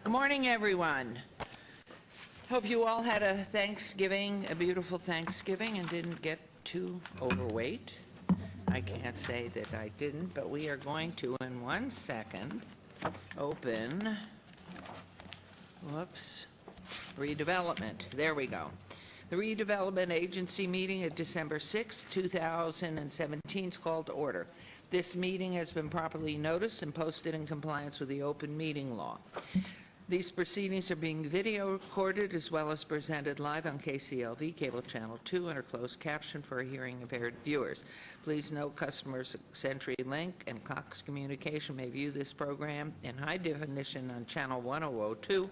Good morning, everyone. Hope you all had a Thanksgiving, a beautiful Thanksgiving, and didn't get too overweight. I can't say that I didn't, but we are going to, in 1 second, open, redevelopment. There we go. The Redevelopment Agency meeting of December 6, 2017 is called to order. This meeting has been properly noticed and posted in compliance with the open meeting law. These proceedings are being video recorded as well as presented live on KCLV Cable Channel 2 and are closed captioned for hearing impaired viewers. Please note customers of CenturyLink and Cox Communication may view this program in high definition on Channel 1002.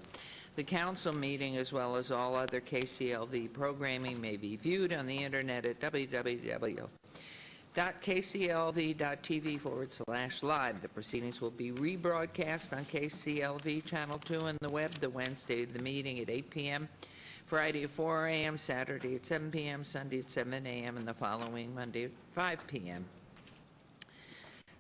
The council meeting, as well as all other KCLV programming, may be viewed on the internet at www.kclv.tv/live. The proceedings will be rebroadcast on KCLV Channel 2 and the web the Wednesday of the meeting at 8 p.m., Friday at 4 a.m., Saturday at 7 p.m., Sunday at 7 a.m., and the following Monday at 5 p.m.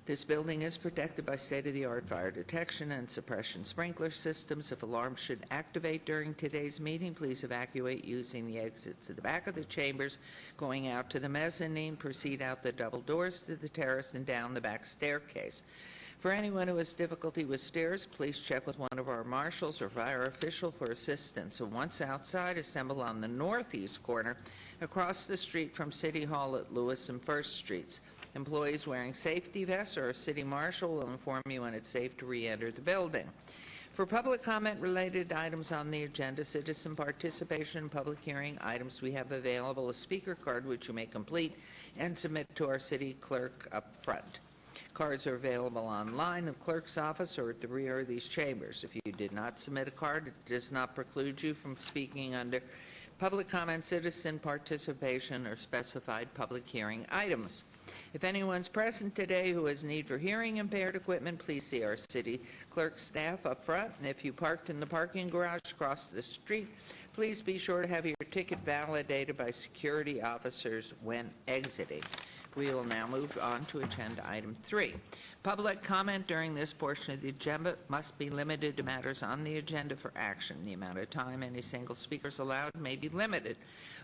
This building is protected by state-of-the-art fire detection and suppression sprinkler systems. If alarms should activate during today's meeting, please evacuate using the exits at the back of the chambers, going out to the mezzanine, proceed out the double doors to the terrace, and down the back staircase. For anyone who has difficulty with stairs, please check with one of our marshals or fire official for assistance. And once outside, assemble on the northeast corner across the street from City Hall at Lewis and First Streets. Employees wearing safety vests or a city marshal will inform you when it's safe to re-enter the building. For public comment related items on the agenda, citizen participation and public hearing items, we have available a speaker card which you may complete and submit to our city clerk up front. Cards are available online in the clerk's office or at the rear of these chambers. If you did not submit a card, it does not preclude you from speaking under public comment, citizen participation, or specified public hearing items. If anyone's present today who has need for hearing impaired equipment, please see our city clerk staff up front. And if you parked in the parking garage across the street, please be sure to have your ticket validated by security officers when exiting. We will now move on to agenda item 3. Public comment during this portion of the agenda must be limited to matters on the agenda for action. The amount of time any single speaker is allowed may be limited.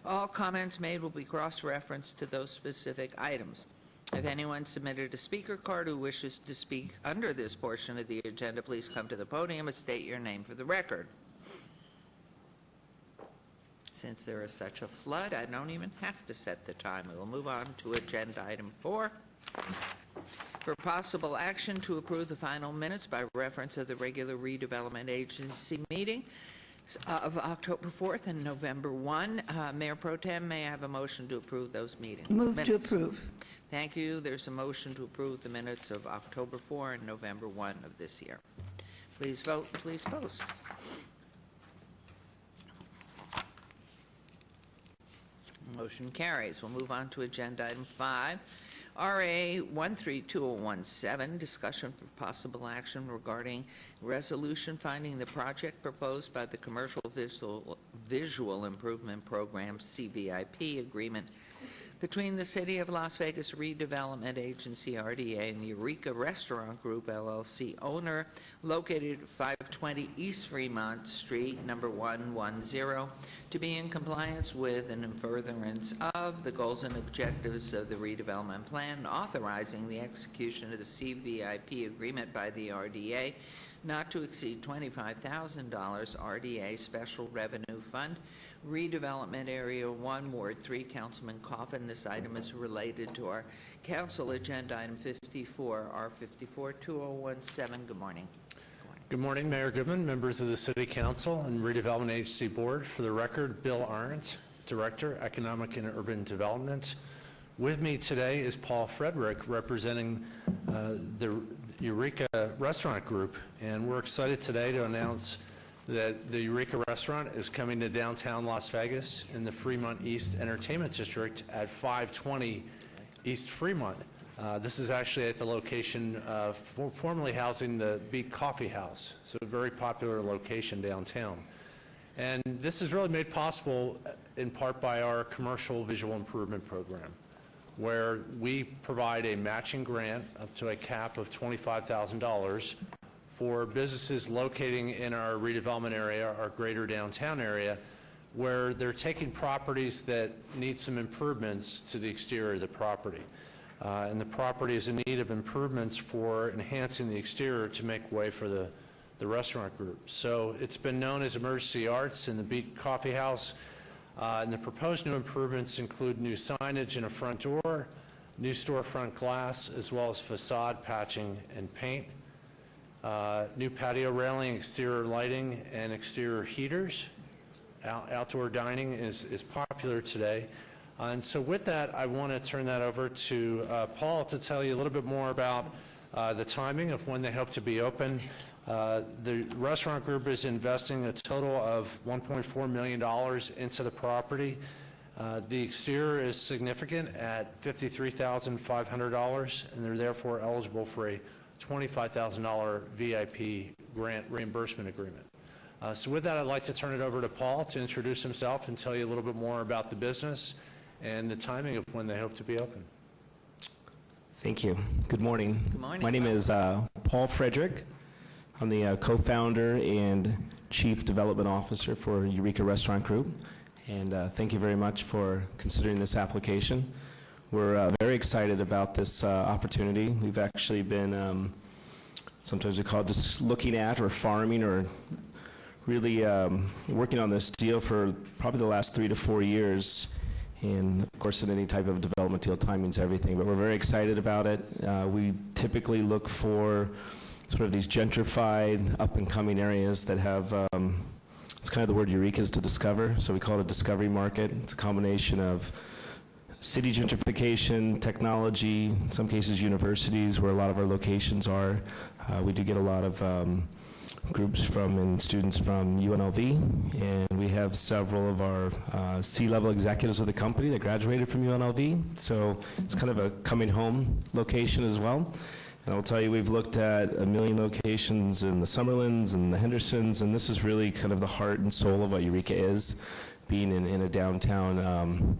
All comments made will be cross-referenced to those specific items. If anyone submitted a speaker card who wishes to speak under this portion of the agenda, please come to the podium and state your name for the record. Since there is such a flood, I don't even have to set the time. We will move on to agenda item 4. For possible action to approve the final minutes by reference of the regular Redevelopment Agency meeting of October 4th and November 1. Mayor Pro Tem, may I have a motion to approve those meetings? Move to approve. Thank you. There's a motion to approve the minutes of October 4 and November 1 of this year. Please vote, please post. Motion carries. We'll move on to agenda item 5. RA 132017, discussion for possible action regarding resolution finding the project proposed by the Commercial Visual Improvement Program CVIP agreement between the City of Las Vegas Redevelopment Agency, RDA, and the Eureka Restaurant Group, LLC, owner, located at 520 East Fremont Street, number 110, to be in compliance with and in furtherance of the goals and objectives of the redevelopment plan, authorizing the execution of the CVIP agreement by the RDA, not to exceed $25,000, RDA Special Revenue Fund, Redevelopment Area 1, Ward 3, Councilman Coffin. This item is related to our council agenda item 54, R542017. Good morning. Good morning, Mayor Goodman, members of the City Council and Redevelopment Agency Board. For the record, Bill Arendt, Director, Economic and Urban Development. With me today is Paul Frederick, representing the Eureka Restaurant Group, and we're excited today to announce that the Eureka Restaurant is coming to downtown Las Vegas in the Fremont East Entertainment District at 520 East Fremont. This is actually at the location formerly housing the Beat Coffee House, so a very popular location downtown. And this is really made possible in part by our Commercial Visual Improvement Program, where we provide a matching grant up to a cap of $25,000 for businesses locating in our redevelopment area, our greater downtown area, where they're taking properties that need some improvements to the exterior of the property. And the property is in need of improvements for enhancing the exterior to make way for the restaurant group. So it's been known as Emergency Arts in the Beat Coffee House. And the proposed new improvements include new signage and a front door, new storefront glass, as well as facade patching and paint, new patio railing, exterior lighting, and exterior heaters. Outdoor dining is popular today. And so with that, I want to turn that over to Paul to tell you a little bit more about the timing of when they hope to be open. The restaurant group is investing a total of $1.4 million into the property. The exterior is significant at $53,500, and they're therefore eligible for a $25,000 VIP grant reimbursement agreement. So with that, I'd like to turn it over to Paul to introduce himself and tell you a little bit more about the business and the timing of when they hope to be open. Thank you. Good morning. Good morning. My name is Paul Frederick. I'm the co-founder and Chief Development Officer for Eureka Restaurant Group. And thank you very much for considering this application. We're very excited about this opportunity. We've actually been, sometimes we call it just looking at or farming or really working on this deal for probably the last 3 to 4 years. And of course, in any type of development deal, timing's everything, but we're very excited about it. We typically look for sort of these gentrified, up-and-coming areas that have, it's kind of the word Eureka is to discover, so we call it a discovery market. It's a combination of city gentrification, technology, in some cases universities, where a lot of our locations are. We do get a lot of groups from and students from UNLV, and we have several of our C-level executives of the company that graduated from UNLV, so it's kind of a coming home location as well. And I'll tell you, we've looked at 1 million locations in the Summerlins and the Hendersons, and this is really kind of the heart and soul of what Eureka is, being in a downtown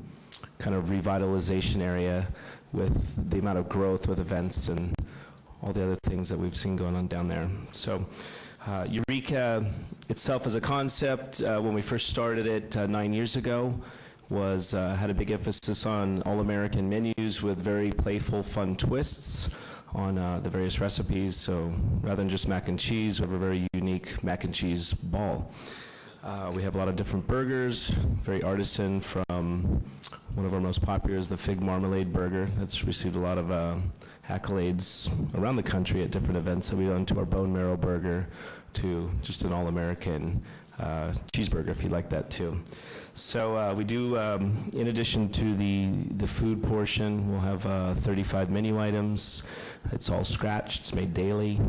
kind of revitalization area with the amount of growth with events and all the other things that we've seen going on down there. So Eureka itself as a concept, when we first started it 9 years ago, was had a big emphasis on all-American menus with very playful, fun twists on the various recipes. So rather than just mac and cheese, we have a very unique mac and cheese ball. We have a lot of different burgers, very artisan, from one of our most popular is the fig marmalade burger. That's received a lot of accolades around the country at different events that we've done, to our bone marrow burger, to just an all-American cheeseburger, if you like that too. So we do, in addition to the food portion, we'll have 35 menu items. It's all scratched, it's made daily.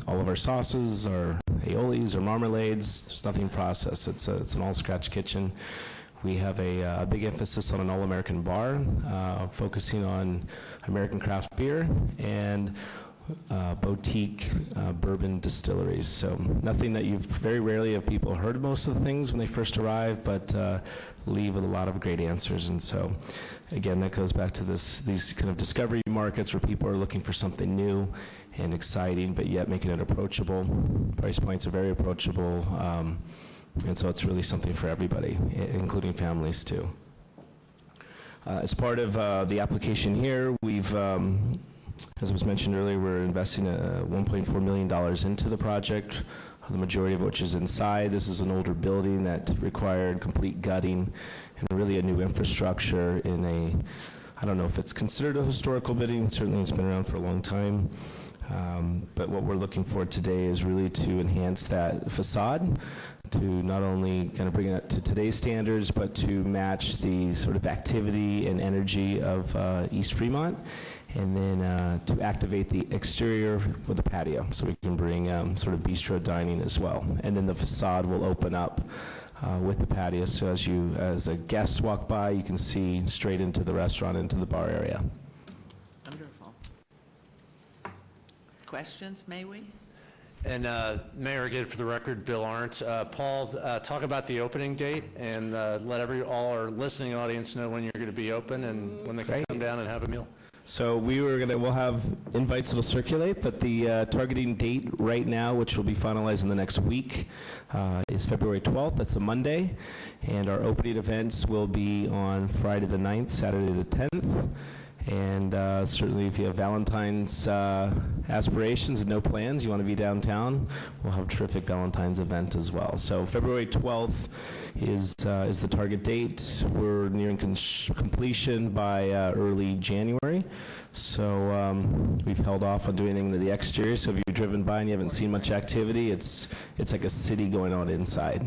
All of our sauces are aiolis or marmalades. There's nothing processed. It's an all-scratch kitchen. We have a big emphasis on an all-American bar, focusing on American craft beer and boutique bourbon distilleries. So nothing that you've very rarely have people heard most of the things when they first arrive, but leave with a lot of great answers. And so again, that goes back to these kind of discovery markets where people are looking for something new and exciting, but yet making it approachable. Price points are very approachable. And so it's really something for everybody, including families too. As part of the application here, we've, as was mentioned earlier, we're investing $1.4 million into the project, the majority of which is inside. This is an older building that required complete gutting and really a new infrastructure in I don't know if it's considered a historical building, certainly it's been around for a long time. But what we're looking for today is really to enhance that facade, to not only kind of bring it up to today's standards, but to match the sort of activity and energy of East Fremont, and then to activate the exterior with a patio, so we can bring sort of bistro dining as well. And then the facade will open up with the patio, so as a guest walk by, you can see straight into the restaurant, into the bar area. Wonderful. Questions, may we? And Mayor, again, for the record, Bill Arndt. Paul, talk about the opening date and let all our listening audience know when you're going to be open and when they can come down and have a meal. So we'll have invites that'll circulate, but the targeting date right now, which will be finalized in the next week, is February 12th. That's a Monday. And our opening events will be on Friday the 9th, Saturday the 10th. And certainly if you have Valentine's aspirations and no plans, you want to be downtown, we'll have a terrific Valentine's event as well. So February 12th is the target date. We're nearing completion by early January. So we've held off on doing anything to the exterior. So if you've driven by and you haven't seen much activity, it's like a city going on inside.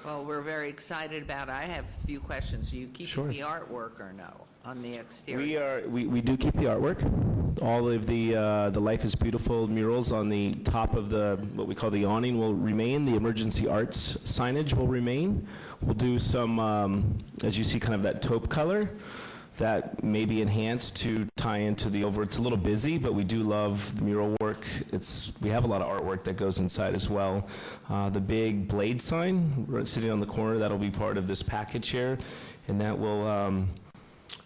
Well, we're very excited about it. I have a few questions. Are you keeping Sure. the artwork or no on the exterior? We do keep the artwork. All of the Life is Beautiful murals on the top of what we call the awning will remain. The emergency arts signage will remain. We'll do some, as you see, kind of that taupe color that may be enhanced to tie into the it's a little busy, but we do love the mural work. We have a lot of artwork that goes inside as well. The big blade sign sitting on the corner, that'll be part of this package here, and that will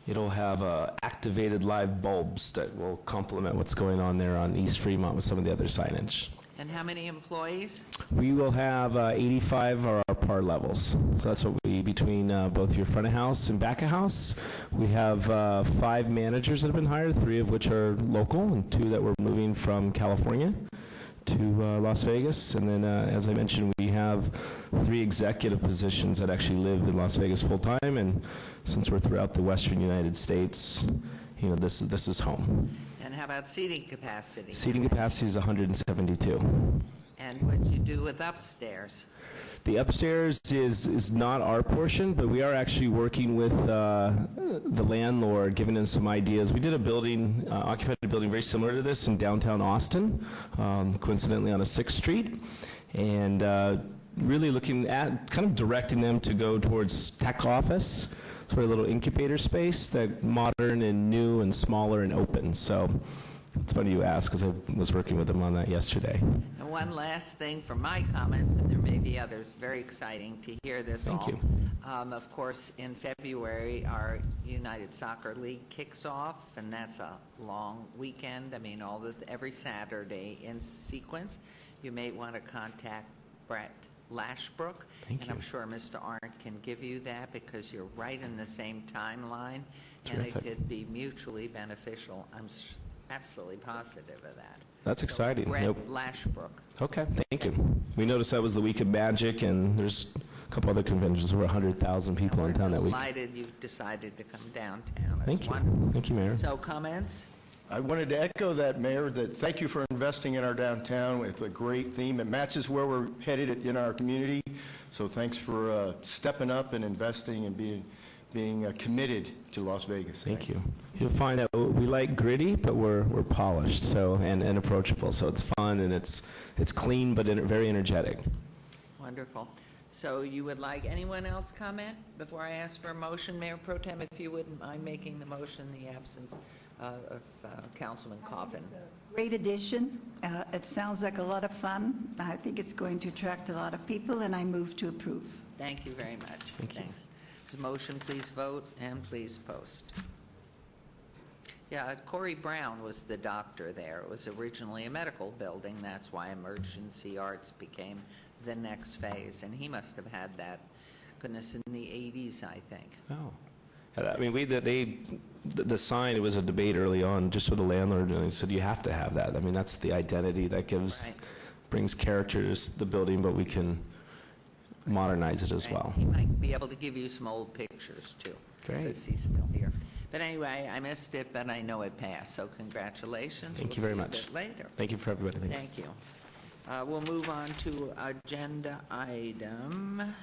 it'll have activated live bulbs that will complement what's going on there on East Fremont with some of the other signage. And how many employees? We will have 85 are our par levels. So that's what between both your front of house and back of house. We have 5 managers that have been hired, 3 of which are local and 2 that were moving from California to Las Vegas. And then, as I mentioned, we have 3 executive positions that actually live in Las Vegas full-time. And since we're throughout the western United States, this is home. And how about seating capacity? Seating capacity is 172. And what you do with upstairs? The upstairs is not our portion, but we are actually working with the landlord, giving us some ideas. We did occupied a building very similar to this in downtown Austin, coincidentally on a 6th Street, and really looking at kind of directing them to go towards tech office, sort of a little incubator space that modern and new and smaller and open. So it's funny you ask, because I was working with them on that yesterday. And one last thing from my comments, and there may be others, very exciting to hear this all. Thank you. Of course, in February, our United Soccer League kicks off, and that's a long weekend. I mean, every Saturday in sequence. You may want to contact Brett Lashbrook, and I'm sure Mr. Arndt can give you that, because you're right in the same timeline, and it could be mutually beneficial. I'm absolutely positive of that. That's exciting. Brett Lashbrook. Okay, thank you. We noticed that was the week of Magic, and there's a couple other conventions. There were 100,000 people in town that week. We're delighted you've decided to come downtown. Thank you. Wonderful. Thank you, Mayor. So comments? I wanted to echo that, Mayor, that thank you for investing in our downtown with a great theme. It matches where we're headed in our community. So thanks for stepping up and investing and being committed to Las Vegas. Thank you. You'll find that we like gritty, but we're polished, so and approachable. So it's fun and it's clean, but very energetic. Wonderful. So you would like anyone else comment before I ask for a motion, Mayor Pro Tem, if you wouldn't mind making the motion in the absence of Councilman Coffin. Great addition. It sounds like a lot of fun. I think it's going to attract a lot of people, and I move to approve. Thank you very much. Thank you. Thanks. There's a motion, please vote, and please post. Yeah, Corey Brown was the doctor there. It was originally a medical building. That's why emergency arts became the next phase, and he must have had that, goodness, in the 80s, I think. Oh. I mean, the sign, it was a debate early on just with the landlord, and they said you have to have that. I mean, that's the identity that brings character to the building, but we can modernize it as well. He might be able to give you some old pictures, too. Great. Because he's still here. But anyway, I missed it, but I know it passed, so congratulations. Thank you very much. We'll see you a bit later. Thank you for everybody. Thanks. Thank you. We'll move on to agenda item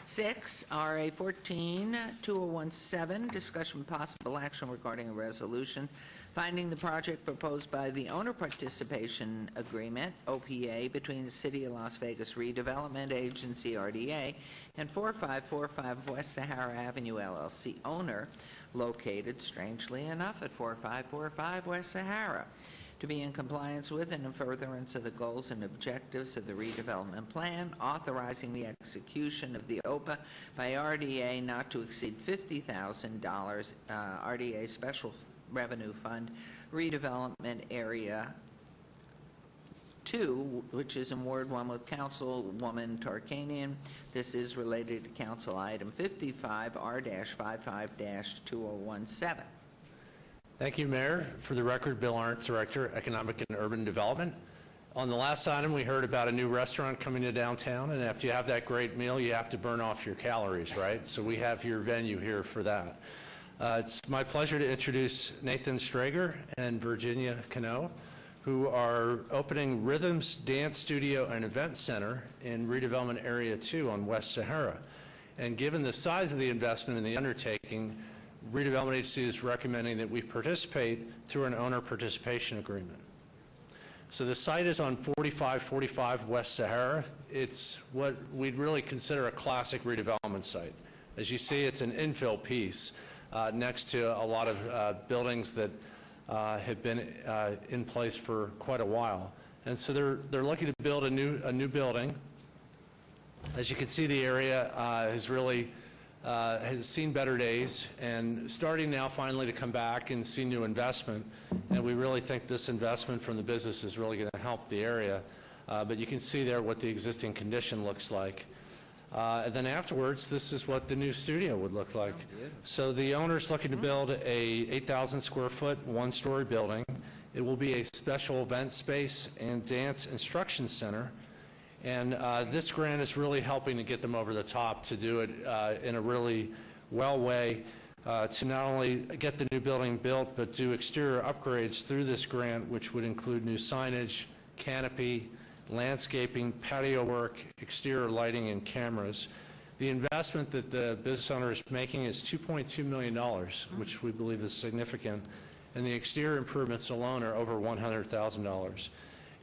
6, RA 14-2017, discussion with possible action regarding a resolution finding the project proposed by the Owner Participation Agreement, OPA, between the City of Las Vegas Redevelopment Agency, RDA, and 4545 West Sahara Avenue, LLC, owner, located, strangely enough, at 4545 West Sahara, to be in compliance with and in furtherance of the goals and objectives of the redevelopment plan, authorizing the execution of the OPA by RDA not to exceed $50,000, RDA special Revenue Fund, Redevelopment Area 2, which is in Ward 1 with Councilwoman Tarkanian. This is related to Council Item 55, R-55-2017. Thank you, Mayor. For the record, Bill Arndt, Director, Economic and Urban Development. On the last item, we heard about a new restaurant coming to downtown, and after you have that great meal, you have to burn off your calories, right? So we have your venue here for that. It's my pleasure to introduce Nathan Strager and Virginia Cano, who are opening Rhythms Dance Studio and Event Center in Redevelopment Area 2 on West Sahara. And given the size of the investment in the undertaking, Redevelopment Agency is recommending that we participate through an owner participation agreement. So the site is on 4545 West Sahara. It's what we'd really consider a classic redevelopment site. As you see, it's an infill piece next to a lot of buildings that have been in place for quite a while. And so they're looking to build a new building. As you can see, the area has really has seen better days and starting now finally to come back and see new investment. And we really think this investment from the business is really going to help the area. But you can see there what the existing condition looks like. And then afterwards, this is what the new studio would look like. So the owner's looking to build a 8,000 square foot, one-story building. It will be a special event space and dance instruction center. And this grant is really helping to get them over the top to do it in a really well way to not only get the new building built, but do exterior upgrades through this grant, which would include new signage, canopy, landscaping, patio work, exterior lighting, and cameras. The investment that the business owner is making is $2.2 million, which we believe is significant, and the exterior improvements alone are over $100,000.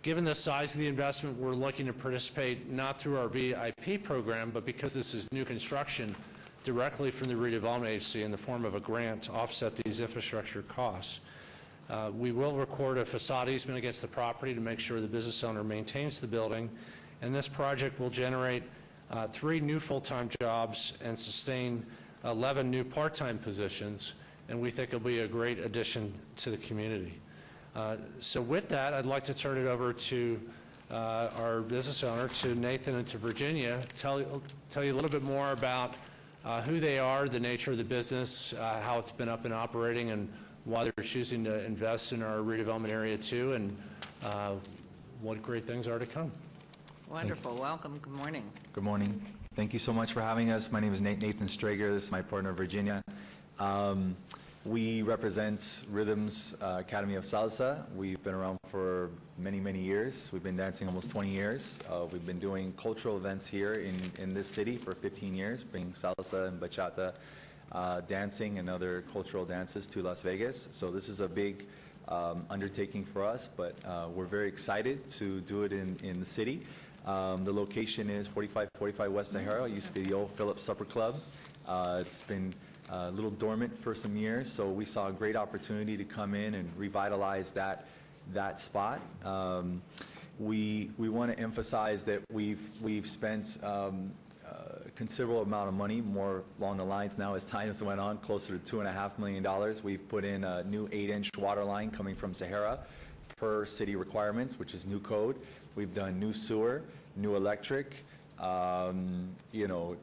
Given the size of the investment, we're looking to participate not through our VIP program, but because this is new construction, directly from the Redevelopment Agency in the form of a grant to offset these infrastructure costs. We will record a facade easement against the property to make sure the business owner maintains the building, and this project will generate 3 new full-time jobs and sustain 11 new part-time positions, and we think it'll be a great addition to the community. So with that, I'd like to turn it over to our business owner, to Nathan and to Virginia, tell you a little bit more about who they are, the nature of the business, how it's been up and operating, and why they're choosing to invest in our redevelopment area too, and what great things are to come. Wonderful. Welcome. Good morning. Good morning. Thank you so much for having us. My name is Nathan Strager. This is my partner, Virginia. We represent Rhythms Academy of Salsa. We've been around for many, many years. We've been dancing almost 20 years. We've been doing cultural events here in this city for 15 years, bringing salsa and bachata dancing and other cultural dances to Las Vegas. So this is a big undertaking for us, but we're very excited to do it in the city. The location is 4545 West Sahara. It used to be the old Phillips Supper Club. It's been a little dormant for some years, so we saw a great opportunity to come in and revitalize that spot. We want to emphasize that we've spent a considerable amount of money, more along the lines now as time has went on, closer to $2.5 million. We've put in a new 8-inch water line coming from Sahara per city requirements, which is new code. We've done new sewer, new electric, new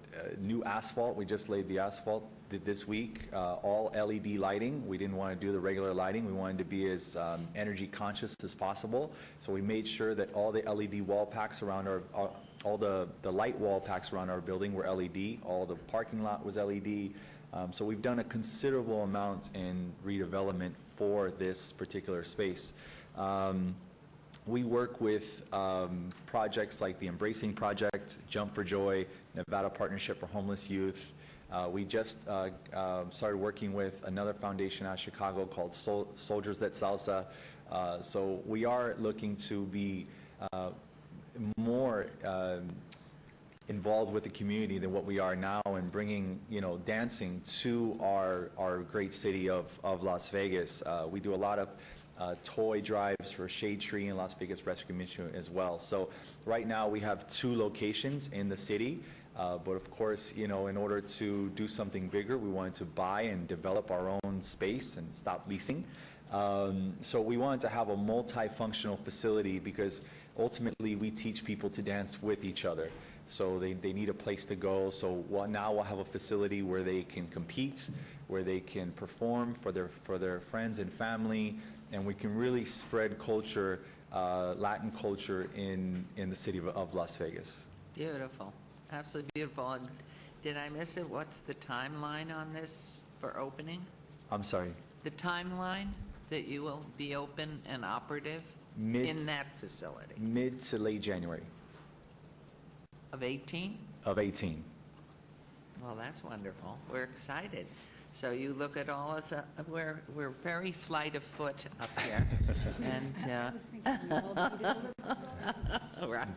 asphalt. We just laid the asphalt this week, all LED lighting. We didn't want to do the regular lighting. We wanted to be as energy conscious as possible. So we made sure that all the LED wall packs around all the light wall packs around our building were LED. All the parking lot was LED. So we've done a considerable amount in redevelopment for this particular space. We work with projects like the Embracing Project, Jump for Joy, Nevada Partnership for Homeless Youth. We just started working with another foundation out of Chicago called Soldiers That Salsa. So we are looking to be more involved with the community than what we are now, and bringing dancing to our great city of Las Vegas. We do a lot of toy drives for Shade Tree and Las Vegas Rescue Mission as well. So right now we have 2 locations in the city. But of course, you know, in order to do something bigger, we wanted to buy and develop our own space and stop leasing. So we wanted to have a multifunctional facility because ultimately we teach people to dance with each other. So they need a place to go. So now we'll have a facility where they can compete, where they can perform for their friends and family, and we can really spread culture, Latin culture in the city of Las Vegas. Beautiful, absolutely beautiful. And did I miss it? What's the timeline on this for opening? I'm sorry. The timeline that you will be open and operative in that facility? Mid to late January Of 18? of 18. Well, that's wonderful. We're excited. So you look at all us, we're very flight of foot up here. And, right.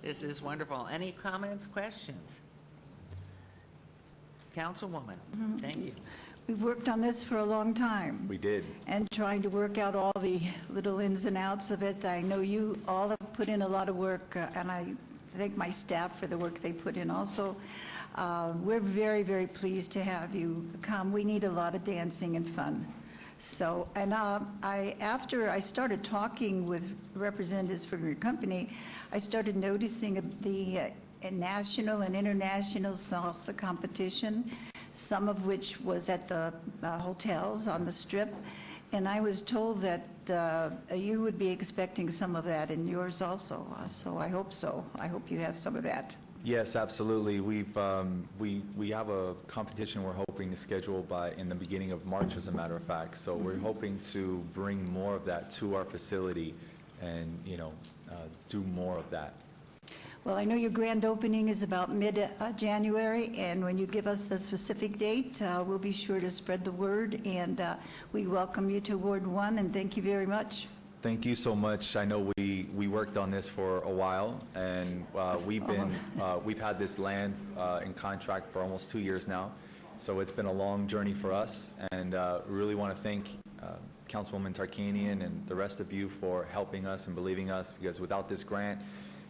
This is wonderful. Any comments, questions? Councilwoman, thank you. We've worked on this for a long time. We did. And trying to work out all the little ins and outs of it. I know you all have put in a lot of work, and I thank my staff for the work they put in also. We're very, very pleased to have you come. We need a lot of dancing and fun. So, and after I started talking with representatives from your company, I started noticing the national and international salsa competition, some of which was at the hotels on the Strip. And I was told that you would be expecting some of that in yours also. So I hope so. I hope you have some of that. Yes, absolutely. We have a competition we're hoping to schedule in the beginning of March, as a matter of fact. So we're hoping to bring more of that to our facility and, you know, do more of that. Well, I know your grand opening is about mid-January, and when you give us the specific date, we'll be sure to spread the word, and we welcome you to Ward 1, and thank you very much. Thank you so much. I know we worked on this for a while, and we've had this land in contract for almost 2 years now. So it's been a long journey for us, and we really want to thank Councilwoman Tarkanian and the rest of you for helping us and believing us, because without this grant,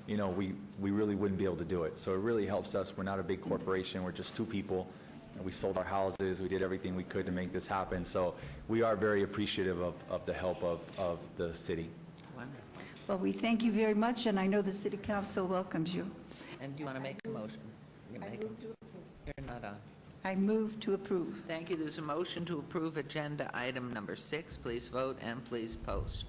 you know, we really wouldn't be able to do it. So it really helps us. We're not a big corporation. We're just two people. And we sold our houses. We did everything we could to make this happen. So we are very appreciative of the help of the city. Wonderful. Well, we thank you very much, and I know the City Council welcomes you. And do you want to make a motion? You're not on. I move to approve. Thank you. There's a motion to approve agenda item number 6. Please vote and please post.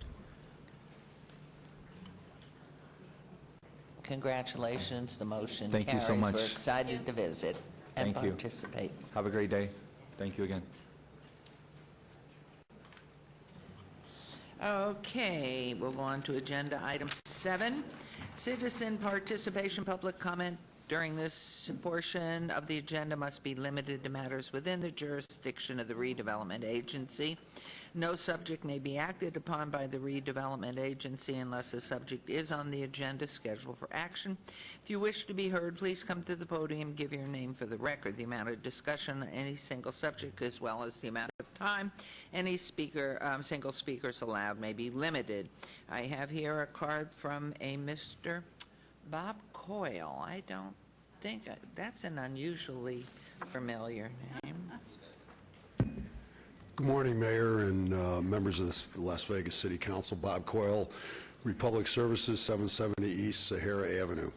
Congratulations, the motion carries. Thank you so much. We're excited to visit and Thank you. participate. Have a great day. Thank you again. Okay, we'll go on to agenda item 7. Citizen participation, public comment during this portion of the agenda must be limited to matters within the jurisdiction of the redevelopment agency. No subject may be acted upon by the redevelopment agency unless the subject is on the agenda scheduled for action. If you wish to be heard, please come to the podium, give your name for the record. The amount of discussion on any single subject, as well as the amount of time any single speakers allowed, may be limited. I have here a card from a Mr. Bob Coyle. I don't think that's an unusually familiar name. Good morning, Mayor and members of the Las Vegas City Council. Bob Coyle, Republic Services, 770 East Sahara Avenue.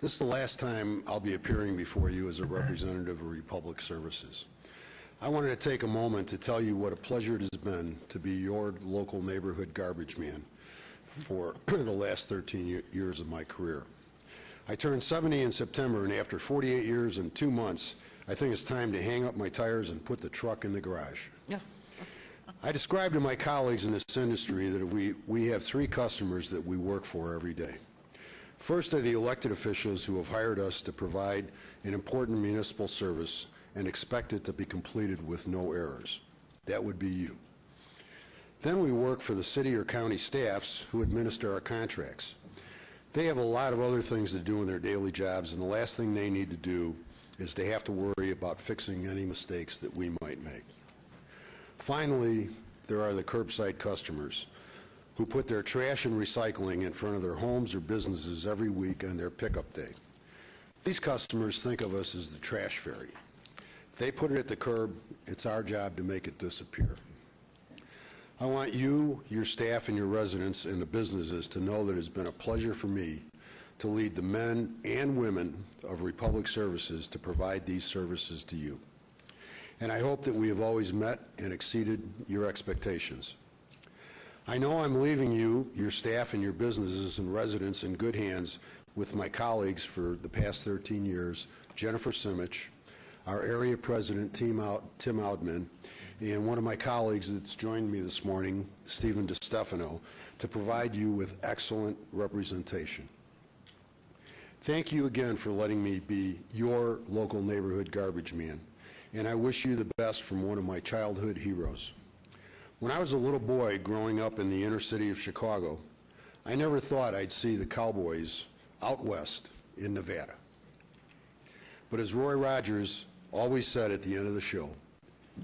This is the last time I'll be appearing before you as a representative of Republic Services. I wanted to take a moment to tell you what a pleasure it has been to be your local neighborhood garbage man for the last 13 years of my career. I turned 70 in September, and after 48 years and 2 months, I think it's time to hang up my tires and put the truck in the garage. Yeah. I describe to my colleagues in this industry that we have 3 customers that we work for every day. First are the elected officials who have hired us to provide an important municipal service and expect it to be completed with no errors. That would be you. Then we work for the city or county staffs who administer our contracts. They have a lot of other things to do in their daily jobs, and the last thing they need to do is they have to worry about fixing any mistakes that we might make. Finally, there are the curbside customers who put their trash and recycling in front of their homes or businesses every week on their pickup day. These customers think of us as the trash fairy. They put it at the curb. It's our job to make it disappear. I want you, your staff, and your residents and the businesses to know that it's been a pleasure for me to lead the men and women of Republic Services to provide these services to you. And I hope that we have always met and exceeded your expectations. I know I'm leaving you, your staff, and your businesses and residents in good hands with my colleagues for the past 13 years, Jennifer Simich, our area president, Tim Outman, and one of my colleagues that's joined me this morning, Stephen DiStefano, to provide you with excellent representation. Thank you again for letting me be your local neighborhood garbage man, and I wish you the best from one of my childhood heroes. When I was a little boy growing up in the inner city of Chicago, I never thought I'd see the Cowboys out west in Nevada. But as Roy Rogers always said at the end of the show,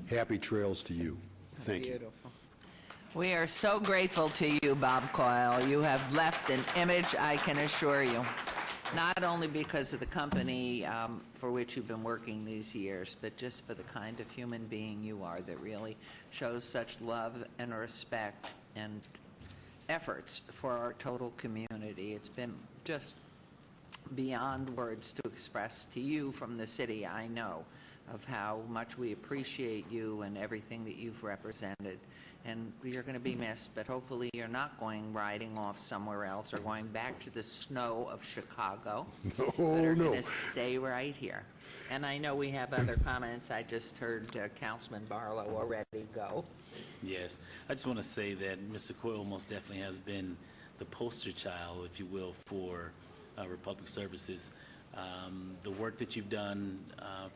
happy trails to you. Thank you. Beautiful. We are so grateful to you, Bob Coyle. You have left an image, I can assure you, not only because of the company for which you've been working these years, but just for the kind of human being you are that really shows such love and respect and efforts for our total community. It's been just beyond words to express to you from the city, I know, of how much we appreciate you and everything that you've represented. And you're going to be missed, but hopefully you're not going riding off somewhere else or going back to the snow of Chicago. Oh, but are no. going to stay right here. And I know we have other comments. I just heard Councilman Barlow already go. Yes, I just want to say that Mr. Coyle most definitely has been the poster child, if you will, for Republic Services. The work that you've done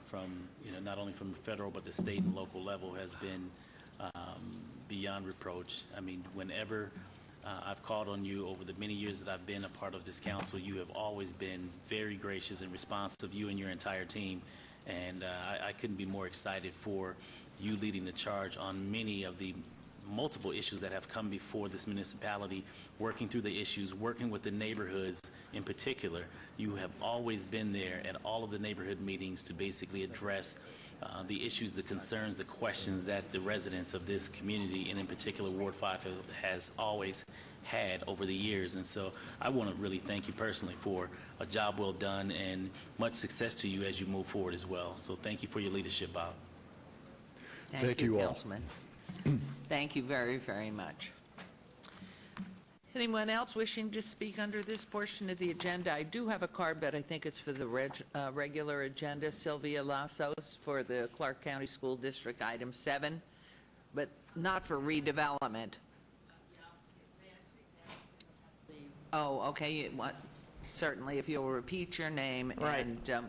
from, not only from the federal but the state and local level has been beyond reproach. I mean, whenever I've called on you over the many years that I've been a part of this council, you have always been very gracious and responsive, you and your entire team. And I couldn't be more excited for you leading the charge on many of the multiple issues that have come before this municipality, working through the issues, working with the neighborhoods in particular. You have always been there at all of the neighborhood meetings to basically address the issues, the concerns, the questions that the residents of this community, and in particular Ward 5, has always had over the years. And so I want to really thank you personally for a job well done and much success to you as you move forward as well. So thank you for your leadership, Bob. Thank you all. Councilman. Thank you very, very much. Anyone else wishing to speak under this portion of the agenda? I do have a card, but I think it's for the regular agenda. Sylvia Lassos for the Clark County School District, item 7, but not for redevelopment. Oh, okay. Certainly, if you'll repeat your name. Right. And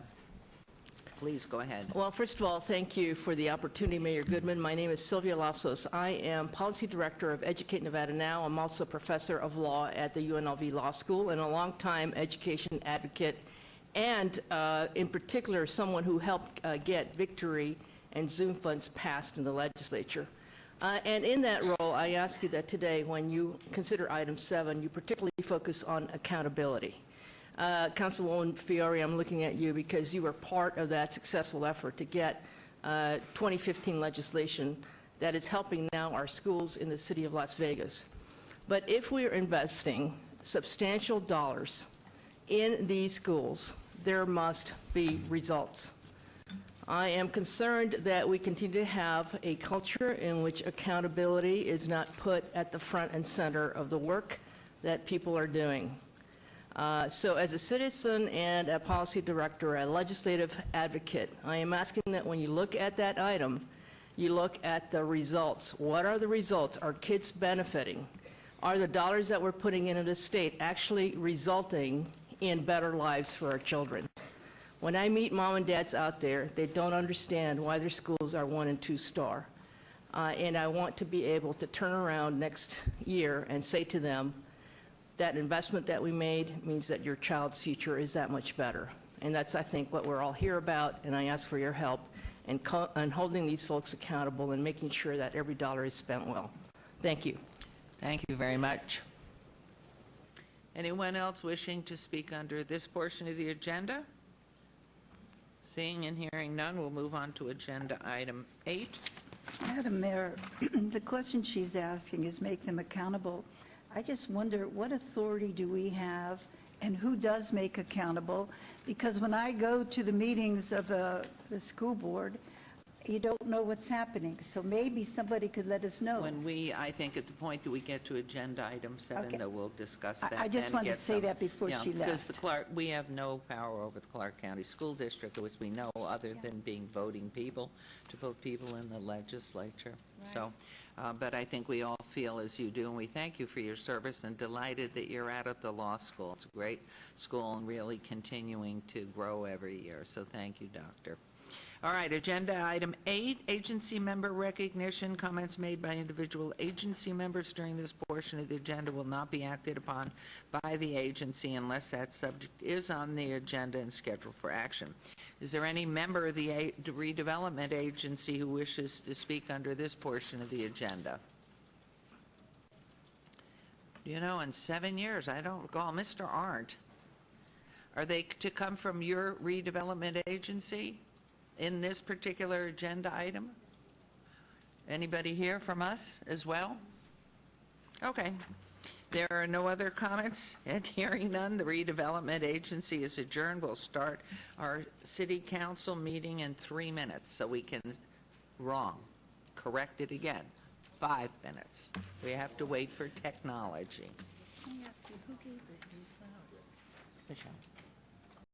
please go ahead. Well, first of all, thank you for the opportunity, Mayor Goodman. My name is Sylvia Lassos. I am Policy Director of Educate Nevada Now. I'm also a professor of law at the UNLV Law School and a longtime education advocate, and in particular, someone who helped get Victory and Zoom funds passed in the legislature. And in that role, I ask you that today, when you consider item 7, you particularly focus on accountability. Councilwoman Fiore, I'm looking at you because you were part of that successful effort to get 2015 legislation that is helping now our schools in the city of Las Vegas. But if we are investing substantial dollars in these schools, there must be results. I am concerned that we continue to have a culture in which accountability is not put at the front and center of the work that people are doing. So as a citizen and a policy director, a legislative advocate, I am asking that when you look at that item, you look at the results. What are the results? Are kids benefiting? Are the dollars that we're putting into the state actually resulting in better lives for our children? When I meet mom and dads out there, they don't understand why their schools are 1- and 2-star. And I want to be able to turn around next year and say to them, that investment that we made means that your child's future is that much better. And that's, I think, what we're all here about, and I ask for your help in holding these folks accountable and making sure that every dollar is spent well. Thank you. Thank you very much. Anyone else wishing to speak under this portion of the agenda? Seeing and hearing none, we'll move on to agenda item 8. Madam Mayor, the question she's asking is make them accountable. I just wonder, what authority do we have, and who does make accountable? Because when I go to the meetings of the school board, you don't know what's happening, so maybe somebody could let us know. I think at the point that we get to agenda item 7, Okay. that we'll discuss that. I just and wanted to get say some- that before yeah, she Because left. we have no power over the Clark County School District, as we know, other than being voting people, to vote people in the legislature. So, but I think we all feel as you do, and we thank you for your service and delighted that you're out at the law school. It's a great school and really continuing to grow every year, so thank you, Doctor. All right, agenda item 8, agency member recognition. Comments made by individual agency members during this portion of the agenda will not be acted upon by the agency unless that subject is on the agenda and scheduled for action. Is there any member of the redevelopment agency who wishes to speak under this portion of the agenda? You know, in 7 years, I don't recall. Mr. Arndt, are they to come from your redevelopment agency in this particular agenda item? Anybody here from us as well? Okay. There are no other comments, and hearing none, the redevelopment agency is adjourned. We'll start our city council meeting in 3 minutes, so we can, correct it again, 5 minutes. We have to wait for technology. Let me ask you, who gave us these flowers? Michelle.